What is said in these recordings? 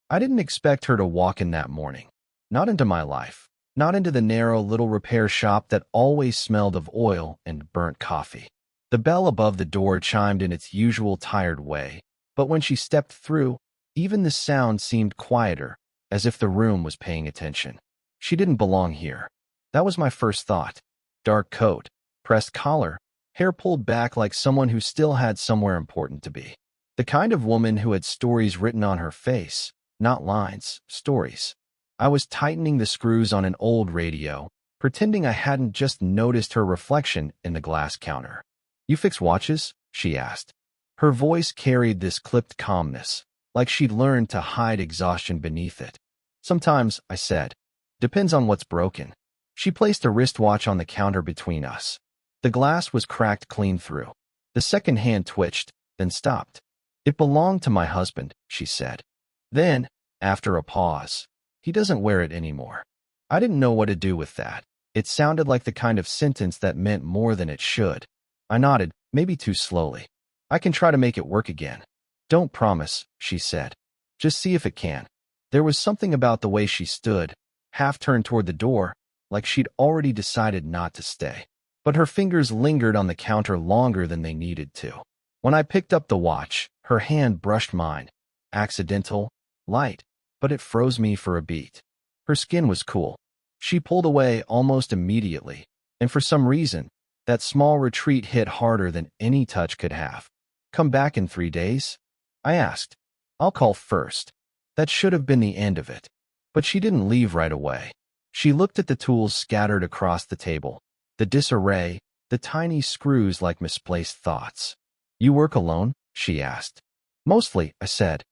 I didn't expect her to walk in that morning. Not into my life. Not into the narrow little repair shop that always smelled of oil and burnt coffee. The bell above the door chimed in its usual tired way, but when she stepped through, even the sound seemed quieter, as if the room was paying attention. She didn't belong here. That was my first thought. Dark coat, pressed collar, hair pulled back like someone who still had somewhere important to be. The kind of woman who had stories written on her face, not lines, stories. I was tightening the screws on an old radio, pretending I hadn't just noticed her reflection in the glass counter. "You fix watches?" she asked. Her voice carried this clipped calmness, like she'd learned to hide exhaustion beneath it. "Sometimes," I said. "Depends on what's broken." She placed a wristwatch on the counter between us. The glass was cracked clean through. The second hand twitched, then stopped. "It belonged to my husband," she said. Then, after a pause, "He doesn't wear it anymore." I didn't know what to do with that. It sounded like the kind of sentence that meant more than it should. I nodded, maybe too slowly. "I can try to make it work again." "Don't promise," she said. "Just see if it can." There was something about the way she stood, half turned toward the door, like she'd already decided not to stay. But her fingers lingered on the counter longer than they needed to. When I picked up the watch, her hand brushed mine. Accidental, light, but it froze me for a beat. Her skin was cool. She pulled away almost immediately, and for some reason, that small retreat hit harder than any touch could have. "Come back in 3 days?" I asked. "I'll call first." That should have been the end of it. But she didn't leave right away. She looked at the tools scattered across the table, the disarray, the tiny screws like misplaced thoughts. "You work alone?" she asked. "Mostly," I said.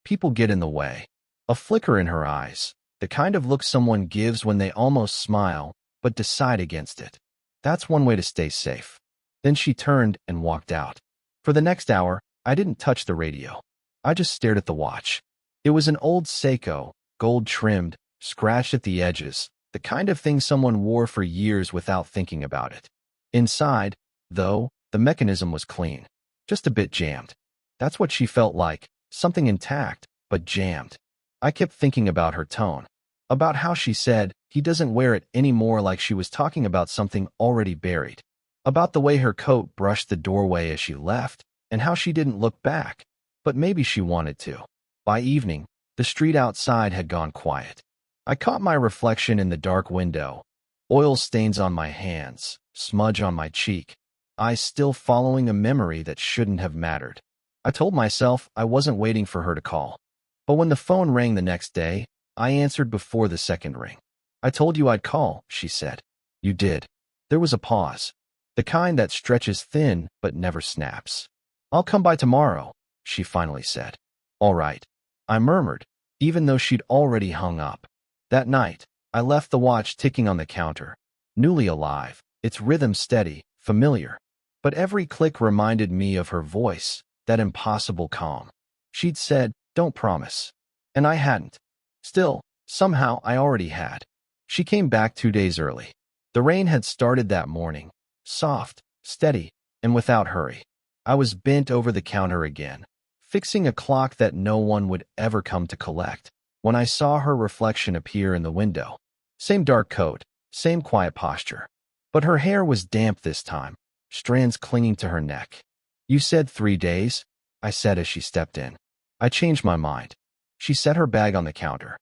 "People get in the way." A flicker in her eyes, the kind of look someone gives when they almost smile, but decide against it. That's one way to stay safe. Then she turned and walked out. For the next hour, I didn't touch the radio. I just stared at the watch. It was an old Seiko, gold-trimmed, scratched at the edges, the kind of thing someone wore for years without thinking about it. Inside, though, the mechanism was clean, just a bit jammed. That's what she felt like, something intact, but jammed. I kept thinking about her tone, about how she said, "He doesn't wear it anymore," like she was talking about something already buried, about the way her coat brushed the doorway as she left, and how she didn't look back, but maybe she wanted to. By evening, the street outside had gone quiet. I caught my reflection in the dark window, oil stains on my hands, smudge on my cheek, eyes still following a memory that shouldn't have mattered. I told myself I wasn't waiting for her to call. But when the phone rang the next day, I answered before the second ring. "I told you I'd call," she said. "You did." There was a pause, the kind that stretches thin but never snaps. "I'll come by tomorrow," she finally said. "All right," I murmured, even though she'd already hung up. That night, I left the watch ticking on the counter, newly alive, its rhythm steady, familiar. But every click reminded me of her voice, that impossible calm. She'd said, "Don't promise." And I hadn't. Still, somehow I already had. She came back 2 days early. The rain had started that morning, soft, steady, and without hurry. I was bent over the counter again, fixing a clock that no one would ever come to collect, when I saw her reflection appear in the window. Same dark coat, same quiet posture. But her hair was damp this time, strands clinging to her neck. "You said 3 days," I said as she stepped in. "I changed my mind." She set her bag on the counter.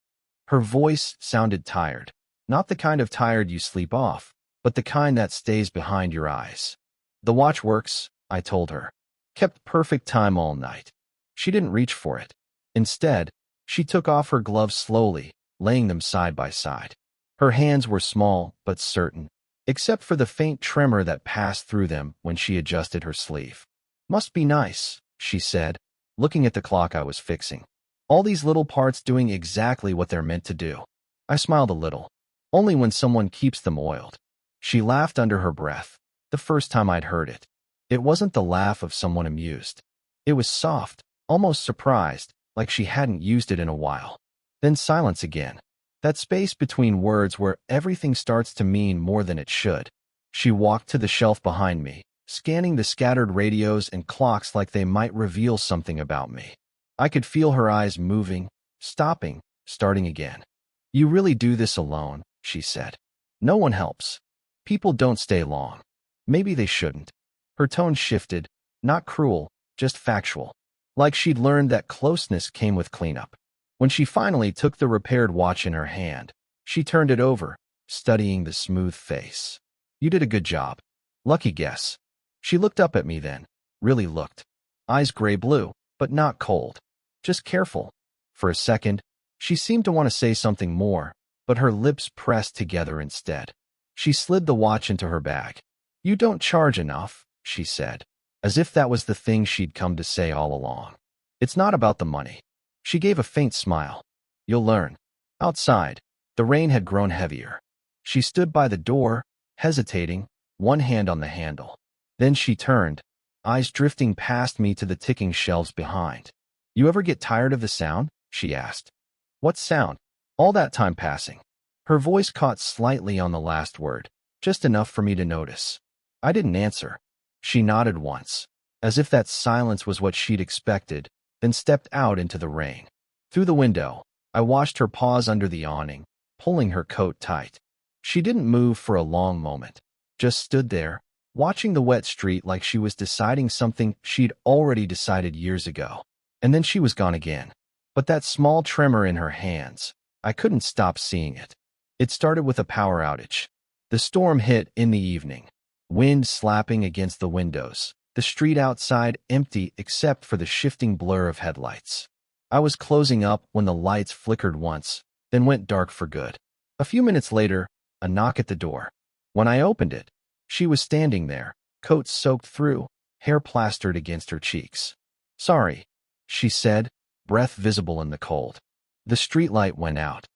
Her voice sounded tired, not the kind of tired you sleep off, but the kind that stays behind your eyes. "The watch works," I told her. "Kept perfect time all night." She didn't reach for it. Instead, she took off her gloves slowly, laying them side by side. Her hands were small but certain, except for the faint tremor that passed through them when she adjusted her sleeve. "Must be nice," she said, looking at the clock I was fixing. "All these little parts doing exactly what they're meant to do." I smiled a little. Only when someone keeps them oiled. She laughed under her breath, the first time I'd heard it. It wasn't the laugh of someone amused. It was soft, almost surprised, like she hadn't used it in a while. Then silence again. That space between words where everything starts to mean more than it should. She walked to the shelf behind me, scanning the scattered radios and clocks like they might reveal something about me. I could feel her eyes moving, stopping, starting again. You really do this alone, she said. No one helps. People don't stay long. Maybe they shouldn't. Her tone shifted, not cruel, just factual. Like she'd learned that closeness came with cleanup. When she finally took the repaired watch in her hand, she turned it over, studying the smooth face. You did a good job. Lucky guess. She looked up at me then, really looked. Eyes gray-blue, but not cold. Just careful. For a second, she seemed to want to say something more, but her lips pressed together instead. She slid the watch into her bag. You don't charge enough, she said, as if that was the thing she'd come to say all along. It's not about the money. She gave a faint smile. You'll learn. Outside, the rain had grown heavier. She stood by the door, hesitating, one hand on the handle. Then she turned, eyes drifting past me to the ticking shelves behind. You ever get tired of the sound? She asked. What sound? All that time passing. Her voice caught slightly on the last word, just enough for me to notice. I didn't answer. She nodded once, as if that silence was what she'd expected, then stepped out into the rain. Through the window, I watched her pause under the awning, pulling her coat tight. She didn't move for a long moment, just stood there, watching the wet street like she was deciding something she'd already decided years ago. And then she was gone again. But that small tremor in her hands, I couldn't stop seeing it. It started with a power outage. The storm hit in the evening, wind slapping against the windows, the street outside empty except for the shifting blur of headlights. I was closing up when the lights flickered once, then went dark for good. A few minutes later, a knock at the door. When I opened it, she was standing there, coat soaked through, hair plastered against her cheeks. Sorry, she said, breath visible in the cold. The streetlight went out.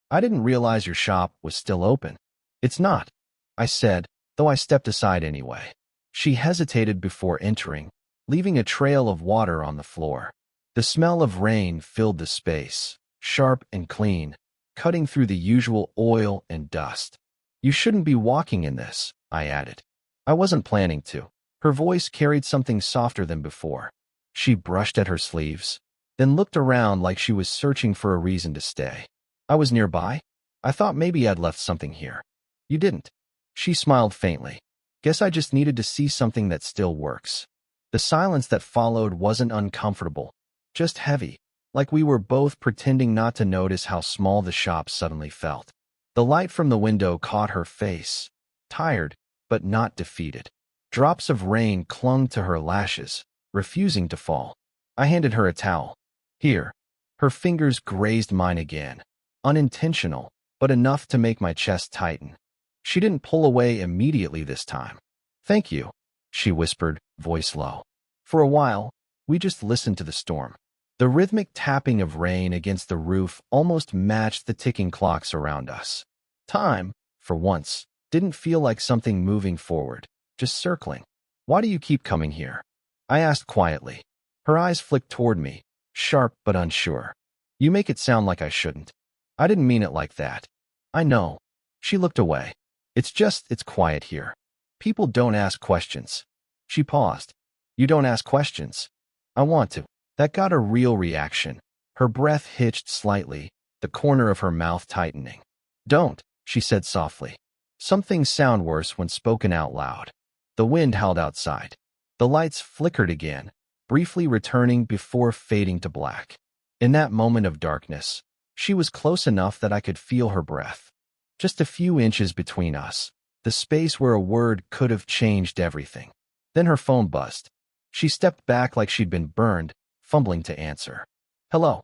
I didn't realize your shop was still open. It's not, I said, though I stepped aside anyway. She hesitated before entering, leaving a trail of water on the floor. The smell of rain filled the space, sharp and clean, cutting through the usual oil and dust. You shouldn't be walking in this, I added. I wasn't planning to. Her voice carried something softer than before. She brushed at her sleeves, then looked around like she was searching for a reason to stay. I was nearby. I thought maybe I'd left something here. You didn't. She smiled faintly. Guess I just needed to see something that still works. The silence that followed wasn't uncomfortable, just heavy, like we were both pretending not to notice how small the shop suddenly felt. The light from the window caught her face, tired, but not defeated. Drops of rain clung to her lashes, refusing to fall. I handed her a towel. Here. Her fingers grazed mine again. Unintentional, but enough to make my chest tighten. She didn't pull away immediately this time. Thank you, she whispered, voice low. For a while, we just listened to the storm. The rhythmic tapping of rain against the roof almost matched the ticking clocks around us. Time, for once, didn't feel like something moving forward, just circling. Why do you keep coming here? I asked quietly. Her eyes flicked toward me, sharp but unsure. You make it sound like I shouldn't. I didn't mean it like that. I know. She looked away. It's quiet here. People don't ask questions. She paused. You don't ask questions. I want to. That got a real reaction. Her breath hitched slightly, the corner of her mouth tightening. Don't, she said softly. Some things sound worse when spoken out loud. The wind howled outside. The lights flickered again, briefly returning before fading to black. In that moment of darkness, she was close enough that I could feel her breath. Just a few inches between us, the space where a word could have changed everything. Then her phone buzzed. She stepped back like she'd been burned, fumbling to answer. Hello.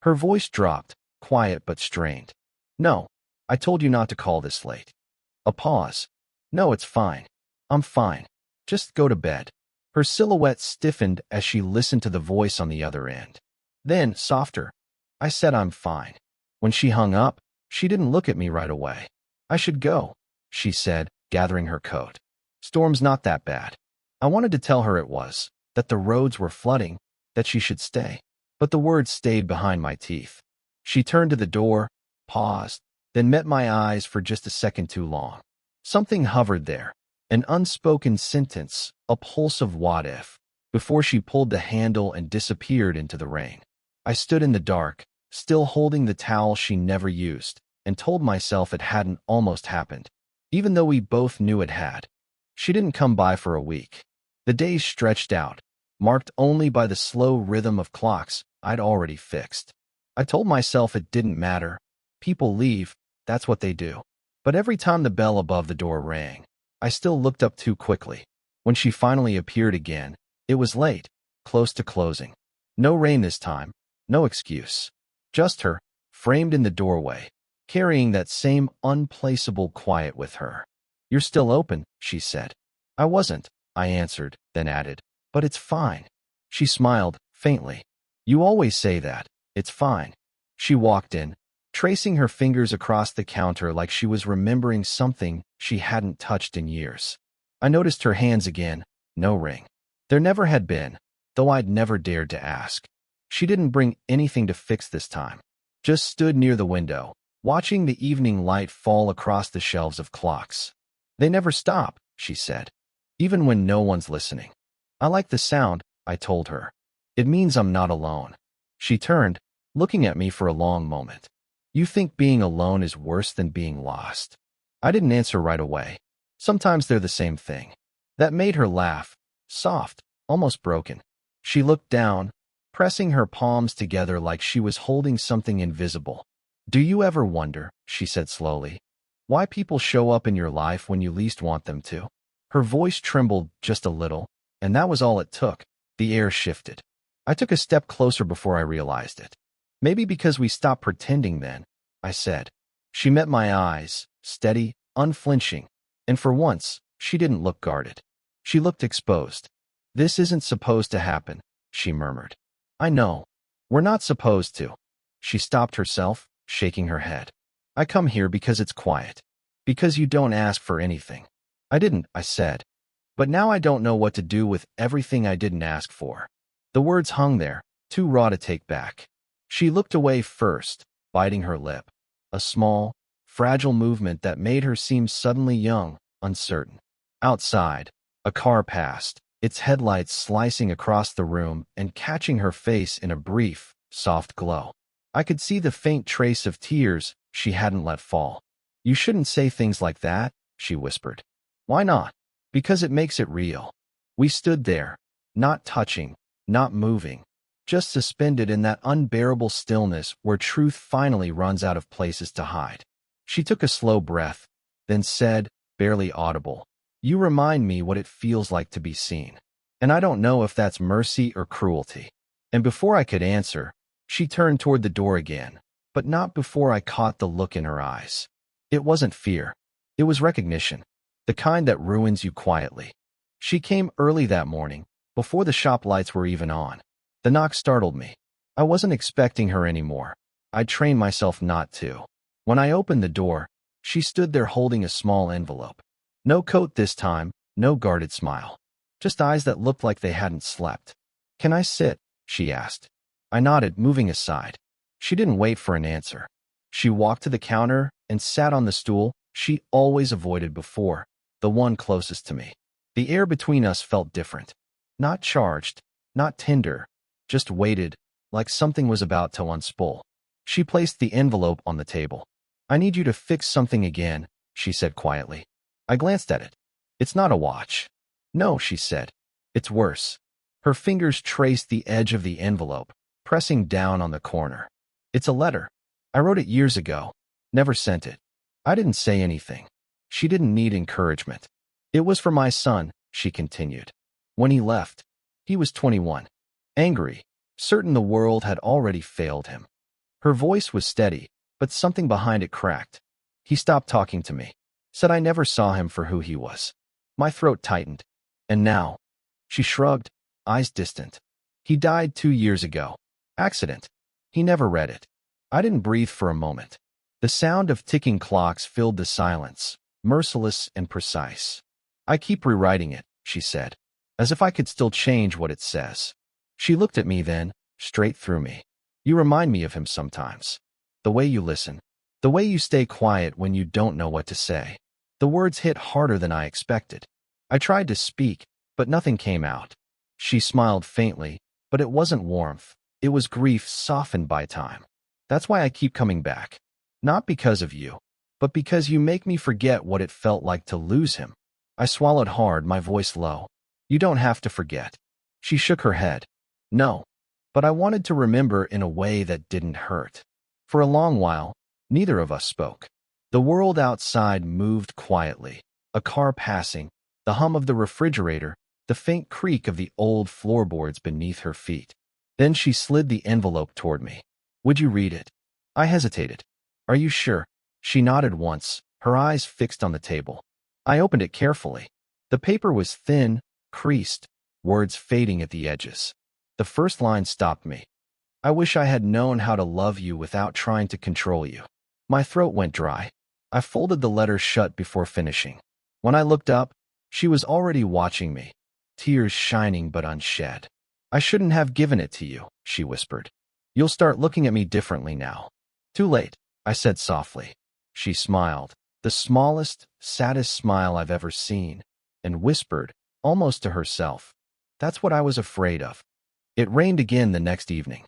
Her voice dropped, quiet but strained. No, I told you not to call this late. A pause. No, it's fine. I'm fine. Just go to bed. Her silhouette stiffened as she listened to the voice on the other end. Then, softer, I said I'm fine. When she hung up, she didn't look at me right away. I should go, she said, gathering her coat. Storm's not that bad. I wanted to tell her it was, that the roads were flooding, that she should stay. But the words stayed behind my teeth. She turned to the door, paused, then met my eyes for just a second too long. Something hovered there, an unspoken sentence, a pulse of what if, before she pulled the handle and disappeared into the rain. I stood in the dark, still holding the towel she never used, and told myself it hadn't almost happened, even though we both knew it had. She didn't come by for a week. The days stretched out, marked only by the slow rhythm of clocks I'd already fixed. I told myself it didn't matter. People leave, that's what they do. But every time the bell above the door rang, I still looked up too quickly. When she finally appeared again, it was late, close to closing. No rain this time, no excuse. Just her, framed in the doorway, carrying that same unplaceable quiet with her. "You're still open," she said. "I wasn't," I answered, then added, "but it's fine." She smiled, faintly. "You always say that. It's fine." She walked in, tracing her fingers across the counter like she was remembering something she hadn't touched in years. I noticed her hands again, no ring. There never had been, though I'd never dared to ask. She didn't bring anything to fix this time. Just stood near the window, watching the evening light fall across the shelves of clocks. "They never stop," she said, "even when no one's listening." "I like the sound," I told her. "It means I'm not alone." She turned, looking at me for a long moment. "You think being alone is worse than being lost?" I didn't answer right away. Sometimes they're the same thing. That made her laugh, soft, almost broken. She looked down, pressing her palms together like she was holding something invisible. "Do you ever wonder," she said slowly, "why people show up in your life when you least want them to?" Her voice trembled just a little, and that was all it took. The air shifted. I took a step closer before I realized it. "Maybe because we stopped pretending then," I said. She met my eyes, steady, unflinching, and for once, she didn't look guarded. She looked exposed. "This isn't supposed to happen," she murmured. "I know. We're not supposed to." She stopped herself, shaking her head. "I come here because it's quiet. Because you don't ask for anything." "I didn't," I said. "But now I don't know what to do with everything I didn't ask for." The words hung there, too raw to take back. She looked away first, biting her lip. A small, fragile movement that made her seem suddenly young, uncertain. Outside, a car passed, its headlights slicing across the room and catching her face in a brief, soft glow. I could see the faint trace of tears she hadn't let fall. "You shouldn't say things like that," she whispered. "Why not?" "Because it makes it real." We stood there, not touching, not moving, just suspended in that unbearable stillness where truth finally runs out of places to hide. She took a slow breath, then said, barely audible, "You remind me what it feels like to be seen. And I don't know if that's mercy or cruelty." And before I could answer, she turned toward the door again, but not before I caught the look in her eyes. It wasn't fear. It was recognition, the kind that ruins you quietly. She came early that morning, before the shop lights were even on. The knock startled me. I wasn't expecting her anymore. I'd trained myself not to. When I opened the door, she stood there holding a small envelope. No coat this time, no guarded smile. Just eyes that looked like they hadn't slept. "Can I sit?" she asked. I nodded, moving aside. She didn't wait for an answer. She walked to the counter and sat on the stool she always avoided before, the one closest to me. The air between us felt different. Not charged, not tender, just weighted, like something was about to unspool. She placed the envelope on the table. "I need you to fix something again," she said quietly. I glanced at it. "It's not a watch." "No," she said. "It's worse." Her fingers traced the edge of the envelope, pressing down on the corner. "It's a letter. I wrote it years ago. Never sent it." I didn't say anything. She didn't need encouragement. "It was for my son," she continued. "When he left, he was 21. Angry, certain the world had already failed him." Her voice was steady, but something behind it cracked. "He stopped talking to me. Said I never saw him for who he was." My throat tightened. "And now?" She shrugged, eyes distant. "He died 2 years ago. Accident." He never read it. I didn't breathe for a moment. The sound of ticking clocks filled the silence, merciless and precise. "I keep rewriting it," she said, "as if I could still change what it says." She looked at me then, straight through me. "You remind me of him sometimes. The way you listen. The way you stay quiet when you don't know what to say." The words hit harder than I expected. I tried to speak, but nothing came out. She smiled faintly, but it wasn't warmth. It was grief softened by time. That's why I keep coming back. Not because of you, but because you make me forget what it felt like to lose him. I swallowed hard, my voice low. You don't have to forget. She shook her head. No, but I wanted to remember in a way that didn't hurt. For a long while, neither of us spoke. The world outside moved quietly. A car passing, the hum of the refrigerator, the faint creak of the old floorboards beneath her feet. Then she slid the envelope toward me. Would you read it? I hesitated. Are you sure? She nodded once, her eyes fixed on the table. I opened it carefully. The paper was thin, creased, words fading at the edges. The first line stopped me. I wish I had known how to love you without trying to control you. My throat went dry. I folded the letter shut before finishing. When I looked up, she was already watching me, tears shining but unshed. I shouldn't have given it to you, she whispered. You'll start looking at me differently now. Too late, I said softly. She smiled, the smallest, saddest smile I've ever seen, and whispered, almost to herself, that's what I was afraid of. It rained again the next evening.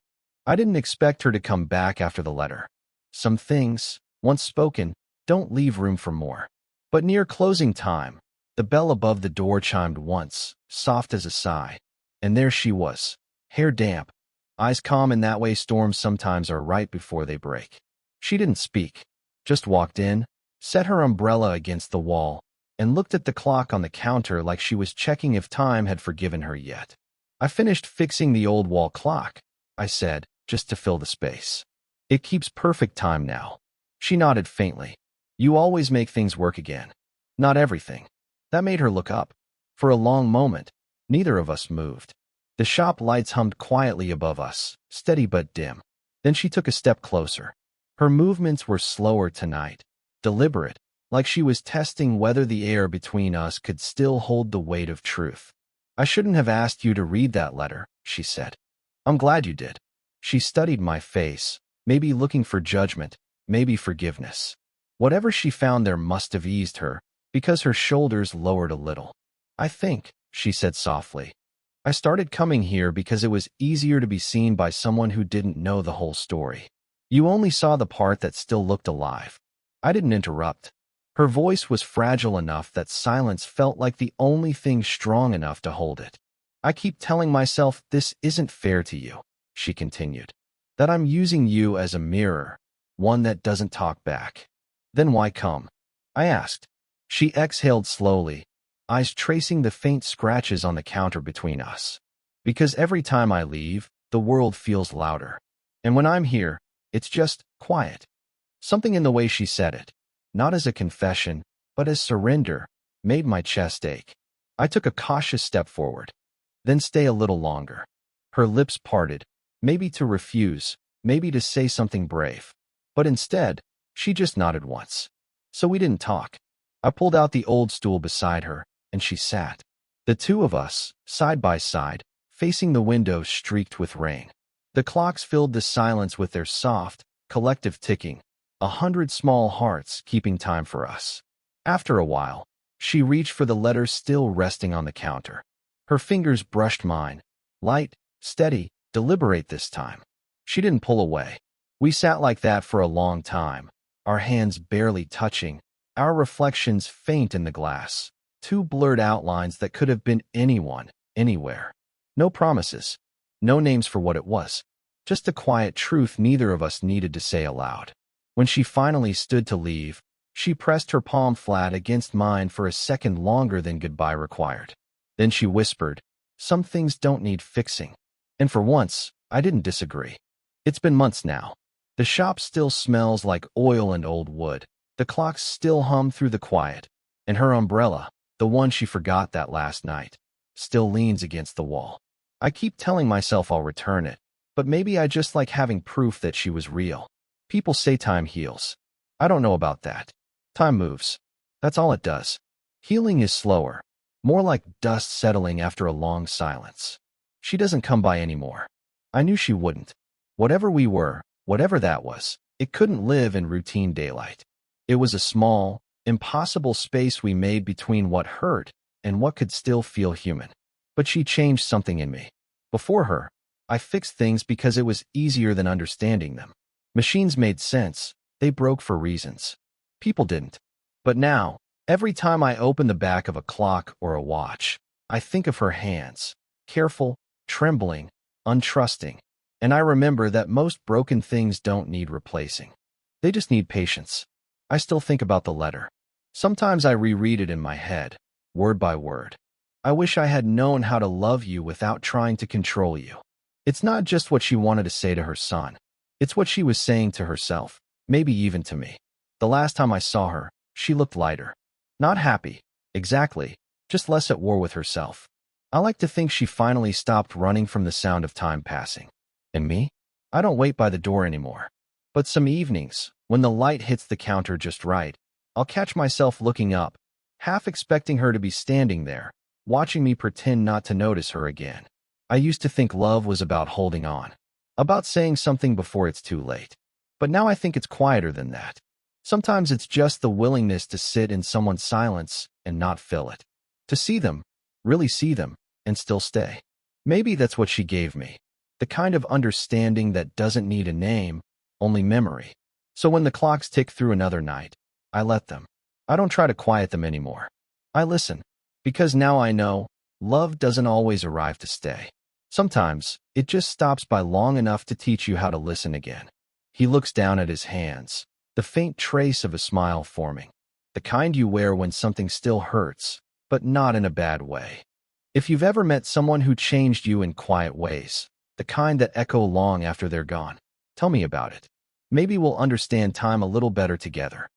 I didn't expect her to come back after the letter. Some things, once spoken, don't leave room for more. But near closing time, the bell above the door chimed once, soft as a sigh, and there she was, hair damp, eyes calm in that way storms sometimes are right before they break. She didn't speak, just walked in, set her umbrella against the wall, and looked at the clock on the counter like she was checking if time had forgiven her yet. I finished fixing the old wall clock, I said, just to fill the space. It keeps perfect time now. She nodded faintly. You always make things work again. Not everything. That made her look up. For a long moment, neither of us moved. The shop lights hummed quietly above us, steady but dim. Then she took a step closer. Her movements were slower tonight, deliberate, like she was testing whether the air between us could still hold the weight of truth. I shouldn't have asked you to read that letter, she said. I'm glad you did. She studied my face, maybe looking for judgment, maybe forgiveness. Whatever she found there must have eased her, because her shoulders lowered a little. I think, she said softly, I started coming here because it was easier to be seen by someone who didn't know the whole story. You only saw the part that still looked alive. I didn't interrupt. Her voice was fragile enough that silence felt like the only thing strong enough to hold it. I keep telling myself this isn't fair to you, she continued, that I'm using you as a mirror, one that doesn't talk back. Then why come? I asked. She exhaled slowly, eyes tracing the faint scratches on the counter between us. Because every time I leave, the world feels louder. And when I'm here, it's just quiet. Something in the way she said it, not as a confession, but as surrender, made my chest ache. I took a cautious step forward. Then stay a little longer. Her lips parted, maybe to refuse, maybe to say something brave. But instead, she just nodded once. So we didn't talk. I pulled out the old stool beside her, and she sat. The two of us, side by side, facing the window streaked with rain. The clocks filled the silence with their soft, collective ticking, 100 small hearts keeping time for us. After a while, she reached for the letter still resting on the counter. Her fingers brushed mine, light, steady, deliberate this time. She didn't pull away. We sat like that for a long time, our hands barely touching, our reflections faint in the glass, two blurred outlines that could have been anyone, anywhere. No promises, no names for what it was, just a quiet truth neither of us needed to say aloud. When she finally stood to leave, she pressed her palm flat against mine for a second longer than goodbye required. Then she whispered, some things don't need fixing. And for once, I didn't disagree. It's been months now. The shop still smells like oil and old wood. The clocks still hum through the quiet. And her umbrella, the one she forgot that last night, still leans against the wall. I keep telling myself I'll return it, but maybe I just like having proof that she was real. People say time heals. I don't know about that. Time moves. That's all it does. Healing is slower, more like dust settling after a long silence. She doesn't come by anymore. I knew she wouldn't. Whatever we were, whatever that was, it couldn't live in routine daylight. It was a small, impossible space we made between what hurt and what could still feel human. But she changed something in me. Before her, I fixed things because it was easier than understanding them. Machines made sense. They broke for reasons. People didn't. But now, every time I open the back of a clock or a watch, I think of her hands, careful, trembling, untrusting, and I remember that most broken things don't need replacing. They just need patience. I still think about the letter. Sometimes I reread it in my head, word by word. I wish I had known how to love you without trying to control you. It's not just what she wanted to say to her son. It's what she was saying to herself, maybe even to me. The last time I saw her, she looked lighter. Not happy, exactly, just less at war with herself. I like to think she finally stopped running from the sound of time passing. And me? I don't wait by the door anymore. But some evenings, when the light hits the counter just right, I'll catch myself looking up, half expecting her to be standing there, watching me pretend not to notice her again. I used to think love was about holding on, about saying something before it's too late. But now I think it's quieter than that. Sometimes it's just the willingness to sit in someone's silence and not fill it. To see them, really see them, and still stay. Maybe that's what she gave me. The kind of understanding that doesn't need a name, only memory. So when the clocks tick through another night, I let them. I don't try to quiet them anymore. I listen. Because now I know, love doesn't always arrive to stay. Sometimes, it just stops by long enough to teach you how to listen again. He looks down at his hands, the faint trace of a smile forming. The kind you wear when something still hurts, but not in a bad way. If you've ever met someone who changed you in quiet ways, the kind that echo long after they're gone, tell me about it. Maybe we'll understand time a little better together.